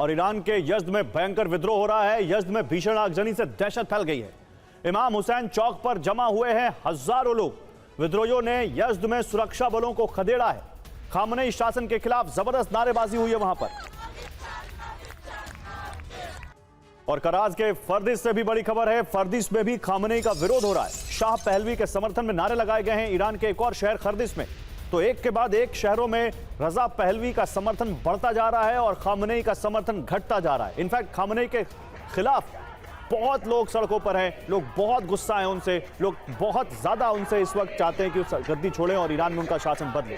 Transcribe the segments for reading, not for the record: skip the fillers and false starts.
और ईरान के यज़्द में भयंकर विद्रोह हो रहा है। यज़्द में भीषण आगजनी से दहशत फैल गई है। इमाम हुसैन चौक पर जमा हुए हैं हजारों लोग। विद्रोहियों ने यज़्द में सुरक्षा बलों को खदेड़ा है। खामनेई शासन के खिलाफ जबरदस्त नारेबाजी हुई है वहां पर। और कराज के फर्दिस से भी बड़ी खबर है। फर्दिस में भी खामनेई का विरोध हो रहा है। शाह पहलवी के समर्थन में नारे लगाए गए हैं। ईरान के एक और शहर खर्दिस में तो एक के बाद एक शहरों में रजा पहलवी का समर्थन बढ़ता जा रहा है और खामनेई का समर्थन घटता जा रहा है। इनफैक्ट खामनेई के खिलाफ बहुत लोग सड़कों पर हैं। लोग बहुत गुस्सा है उनसे। लोग बहुत ज्यादा उनसे इस वक्त चाहते हैं कि वो गद्दी छोड़ें और ईरान में उनका शासन बदले।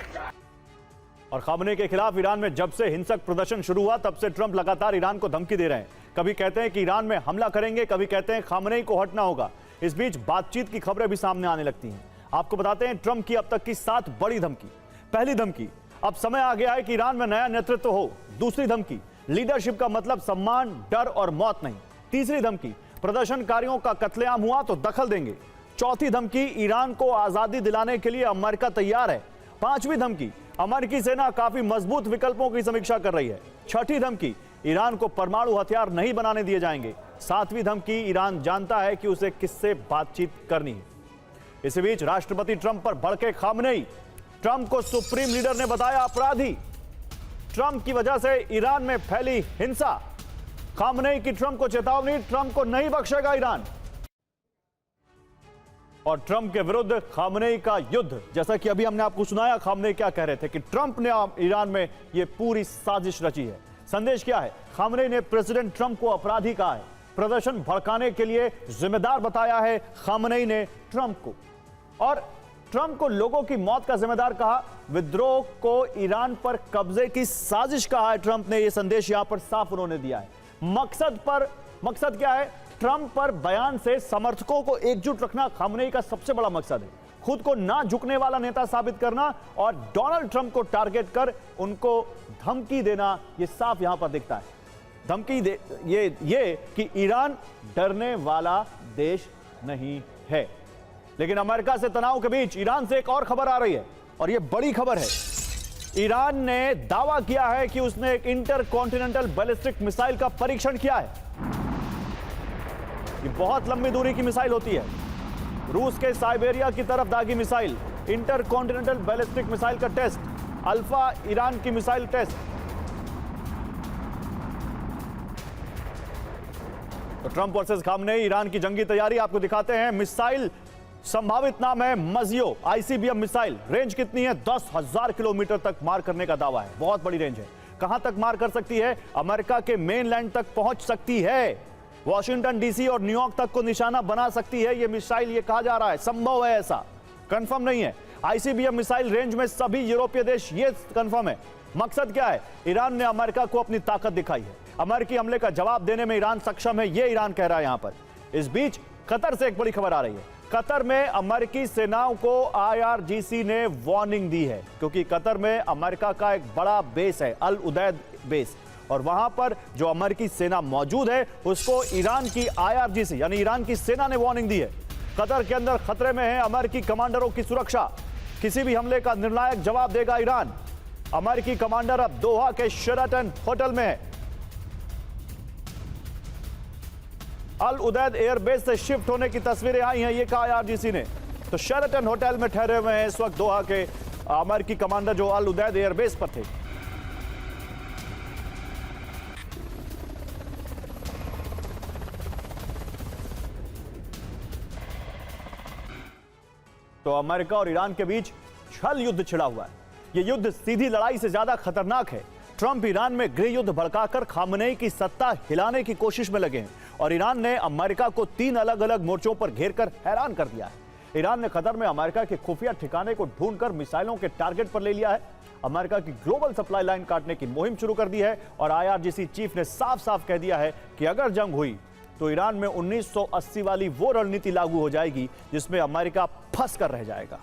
और खामनेई के खिलाफ ईरान में जब से हिंसक प्रदर्शन शुरू हुआ तब से ट्रंप लगातार ईरान को धमकी दे रहे हैं। कभी कहते हैं कि ईरान में हमला करेंगे, कभी कहते हैं खामनेई को हटना होगा। इस बीच बातचीत की खबरें भी सामने आने लगती हैं। आपको बताते हैं ट्रंप की अब तक की 7 बड़ी धमकी। पहली धमकी, अब समय आ गया है कि ईरान में नया नेतृत्व हो। दूसरी धमकी, लीडरशिप का मतलब सम्मान, डर और मौत नहीं। तीसरी धमकी, प्रदर्शनकारियों का कत्लेआम हुआ तो दखल देंगे। चौथी धमकी, ईरान को आजादी दिलाने के लिए अमेरिका तैयार है। पांचवी धमकी, अमेरिकी सेना काफी मजबूत विकल्पों की समीक्षा कर रही है। छठी धमकी, ईरान को परमाणु हथियार नहीं बनाने दिए जाएंगे। सातवीं धमकी, ईरान जानता है कि उसे किससे बातचीत करनी है। इसी बीच राष्ट्रपति ट्रंप पर भड़के खामनेई। ट्रंप को सुप्रीम लीडर ने बताया अपराधी। ट्रंप की वजह से ईरान में फैली हिंसा। खामनेई की ट्रंप को चेतावनी, ट्रंप को नहीं बख्शेगा ईरान। और ट्रंप के विरुद्ध खामनेई का युद्ध। जैसा कि अभी हमने आपको सुनाया खामनेई क्या कह रहे थे कि ट्रंप ने ईरान में यह पूरी साजिश रची है। संदेश क्या है? खामनेई ने प्रेसिडेंट ट्रंप को अपराधी कहा है। प्रदर्शन भड़काने के लिए जिम्मेदार बताया है खामनेई ने ट्रंप को। और ट्रंप को लोगों की मौत का जिम्मेदार कहा। विद्रोह को ईरान पर कब्जे की साजिश कहा है ट्रंप ने। यह संदेश यहां पर साफ उन्होंने दिया है। मकसद क्या है? ट्रंप पर बयान से समर्थकों को एकजुट रखना खामनेई का सबसे बड़ा मकसद है। खुद को ना झुकने वाला नेता साबित करना और डोनाल्ड ट्रंप को टारगेट कर उनको धमकी देना, यह साफ यहां पर दिखता है। धमकी दे ये कि ईरान डरने वाला देश नहीं है। लेकिन अमेरिका से तनाव के बीच ईरान से एक और खबर आ रही है और यह बड़ी खबर है। ईरान ने दावा किया है कि उसने एक इंटरकॉन्टिनेंटल बैलिस्टिक मिसाइल का परीक्षण किया है। ये बहुत लंबी दूरी की मिसाइल होती है। रूस के साइबेरिया की तरफ दागी मिसाइल, इंटरकॉन्टिनेंटल बैलिस्टिक मिसाइल का टेस्ट, अल्फा ईरान की मिसाइल टेस्ट। तो ट्रंप वर्सेस खामनेई, ईरान की जंगी तैयारी आपको दिखाते हैं। मिसाइल संभावित नाम है मजियो आईसीबीएम मिसाइल। रेंज कितनी है? 10,000 किलोमीटर तक मार करने का दावा है। बहुत बड़ी रेंज है। कहां तक मार कर सकती है? अमेरिका के मेनलैंड तक पहुंच सकती है। वॉशिंगटन डीसी और न्यूयॉर्क तक को निशाना बना सकती है ये मिसाइल। ये कहा जा रहा है, संभव है, ऐसा कंफर्म नहीं है। आईसीबीएम मिसाइल रेंज में सभी यूरोपीय देश, ये कंफर्म है। मकसद क्या है? ईरान ने अमेरिका को अपनी ताकत दिखाई है। अमेरिकी हमले का जवाब देने में ईरान सक्षम है, ये ईरान कह रहा है यहां पर। इस बीच कतर से एक बड़ी खबर आ रही है। कतर में अमेरिकी सेनाओं को आईआरजीसी ने वार्निंग दी है, क्योंकि कतर में अमेरिका का एक बड़ा बेस है, अल उदैद बेस, और वहां पर जो अमेरिकी सेना मौजूद है उसको ईरान की आईआरजीसी यानी ईरान की सेना ने वार्निंग दी है। कतर के अंदर खतरे में है अमेरिकी कमांडरों की सुरक्षा। किसी भी हमले का निर्णायक जवाब देगा ईरान। अमेरिकी कमांडर अब दोहा के शेराटन होटल में है। अल उदैद एयरबेस से शिफ्ट होने की तस्वीरें आई हैं, ये कहा आईआरजीसी ने। तो शेराटन होटल में ठहरे हुए हैं इस वक्त दोहा के अमेरिकी कमांडर जो अल उदैद एयरबेस पर थे। तो अमेरिका और ईरान के बीच छल युद्ध छिड़ा हुआ है। यह युद्ध सीधी लड़ाई से ज्यादा खतरनाक है। ट्रंप ईरान में गृह युद्ध भड़काकर खामनेई की सत्ता हिलाने की कोशिश में लगे हैं और ईरान ने अमेरिका को 3 अलग अलग मोर्चों पर घेरकर हैरान कर दिया है। ईरान ने कतर में अमेरिका के खुफिया ठिकाने को ढूंढकर मिसाइलों के टारगेट पर ले लिया है। अमेरिका की ग्लोबल सप्लाई लाइन काटने की मुहिम शुरू कर दी है और आईआरजीसी चीफ ने साफ साफ कह दिया है कि अगर जंग हुई तो ईरान में 1980 वाली वो रणनीति लागू हो जाएगी जिसमें अमेरिका फंस कर रह जाएगा।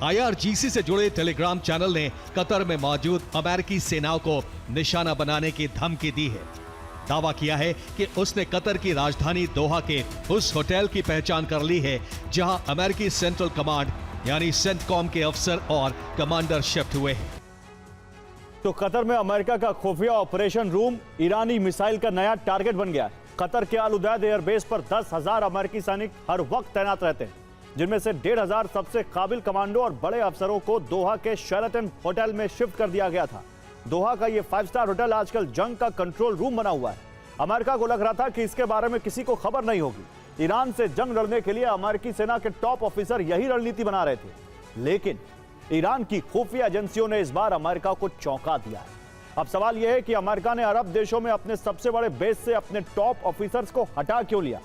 आईआरजीसी से जुड़े टेलीग्राम चैनल ने कतर में मौजूद अमेरिकी सेनाओं को निशाना बनाने की धमकी दी है। दावा किया है कि उसने कतर की राजधानी दोहा के उस होटल की पहचान कर ली है जहां अमेरिकी सेंट्रल कमांड यानी सेंटकॉम के अफसर और कमांडर शिफ्ट हुए हैं। तो कतर में अमेरिका का खुफिया ऑपरेशन रूम ईरानी मिसाइल का नया टारगेट बन गया है। कतर के अल उदैद एयरबेस पर 10,000 अमेरिकी सैनिक हर वक्त तैनात रहते हैं, जिनमें से 1,500 सबसे काबिल कमांडो और बड़े अफसरों को दोहा के शेराटन होटल में शिफ्ट कर दिया गया था। दोहा का ये 5 स्टार होटल आजकल जंग का कंट्रोल रूम बना हुआ है। अमेरिका को लग रहा था कि इसके बारे में किसी को खबर नहीं होगी। ईरान से जंग लड़ने के लिए अमेरिकी सेना के टॉप ऑफिसर यही रणनीति बना रहे थे, लेकिन ईरान की खुफिया एजेंसियों ने इस बार अमेरिका को चौंका दिया है। अब सवाल यह है कि अमेरिका ने अरब देशों में अपने सबसे बड़े बेस से अपने टॉप ऑफिसर्स को हटा क्यों लिया?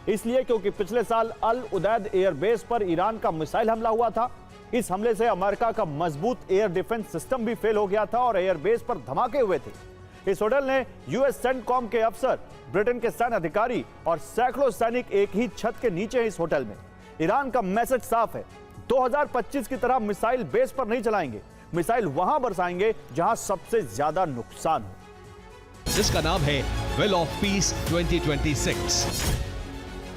इसलिए क्योंकि पिछले साल अल उदैद एयरबेस पर ईरान का मिसाइल हमला हुआ था। इस हमले से अमेरिका का मजबूत एयर डिफेंस सिस्टम भी फेल हो गया था और एयरबेस पर धमाके हुए थे। इस होटल ने यूएस सेंटकॉम के अफसर, ब्रिटेन के सैन्य अधिकारी और सैकड़ों सैनिक एक ही छत के नीचे हैं इस होटल में। ईरान का मैसेज साफ है, 2025 की तरह मिसाइल बेस पर नहीं चलाएंगे, मिसाइल वहां बरसाएंगे जहां सबसे ज्यादा नुकसान हो। जिसका नाम है विल ऑफ पीस 2026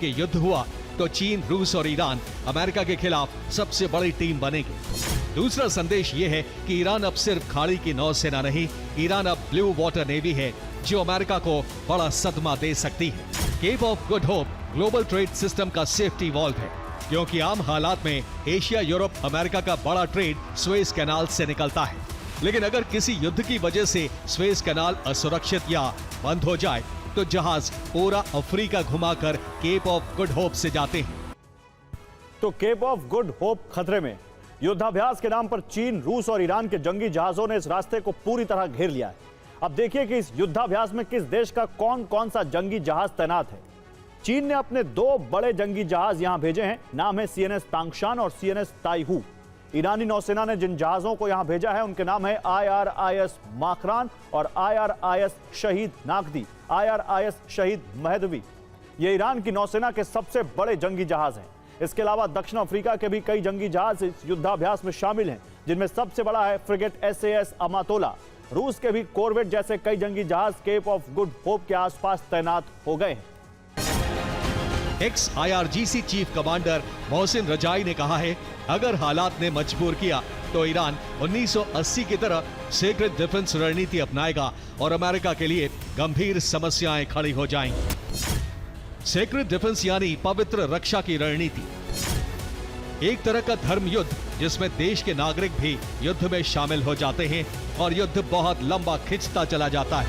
कि युद्ध हुआ तो चीन, रूस और ईरान अमेरिका के खिलाफ सबसे बड़ी टीम बनेगी। दूसरा संदेश यह है कि ईरान अब सिर्फ खाड़ी की नौसेना नहीं, ईरान अब ब्लू वाटर नेवी है जो अमेरिका को बड़ा सदमा दे सकती है। Cape of Good Hope global trade system का सेफ्टी वॉल्व है, क्योंकि आम हालात में एशिया, यूरोप, अमेरिका का बड़ा ट्रेड स्वेज कैनाल से निकलता है। लेकिन अगर किसी युद्ध की वजह से स्वेज कैनाल असुरक्षित या बंद हो जाए तो जहाज पूरा अफ्रीका घुमाकर केप ऑफ गुड होप से जाते हैं। तो केप ऑफ गुड होप खतरे में। युद्धाभ्यास के नाम पर चीन, रूस और ईरान के जंगी जहाजों ने इस रास्ते को पूरी तरह घेर लिया है। अब देखिए कि इस युद्धाभ्यास में किस देश का कौन कौन सा जंगी जहाज तैनात है। चीन ने अपने 2 बड़े जंगी जहाज यहां भेजे हैं, नाम है सीएनएस तांगशान और सीएनएस ताइहू। ईरानी नौसेना ने जिन जहाजों को यहां भेजा है उनके नाम है IRIS माखरान और IRIS शहीद नाकदी, IRIS शहीद महदवी। ये ईरान की नौसेना के सबसे बड़े जंगी जहाज हैं। इसके अलावा दक्षिण अफ्रीका के भी कई जंगी जहाज इस युद्धाभ्यास में शामिल हैं, जिनमें सबसे बड़ा है फ्रिगेट SAS अमातोला। रूस के भी कॉर्वेट जैसे कई जंगी जहाज केप ऑफ गुड होप के आसपास तैनात हो गए हैं। X IRGC chief commander Mohsin रजाई ने कहा है, अगर हालात ने मजबूर किया तो ईरान 1980 की तरह सीक्रेट डिफेंस रणनीति अपनाएगा और अमेरिका के लिए गंभीर समस्याएं खड़ी हो जाएंगी। सीक्रेट डिफेंस यानी पवित्र रक्षा की रणनीति, एक तरह का धर्म युद्ध जिसमें देश के नागरिक भी युद्ध में शामिल हो जाते हैं और युद्ध बहुत लंबा खिंचता चला जाता है।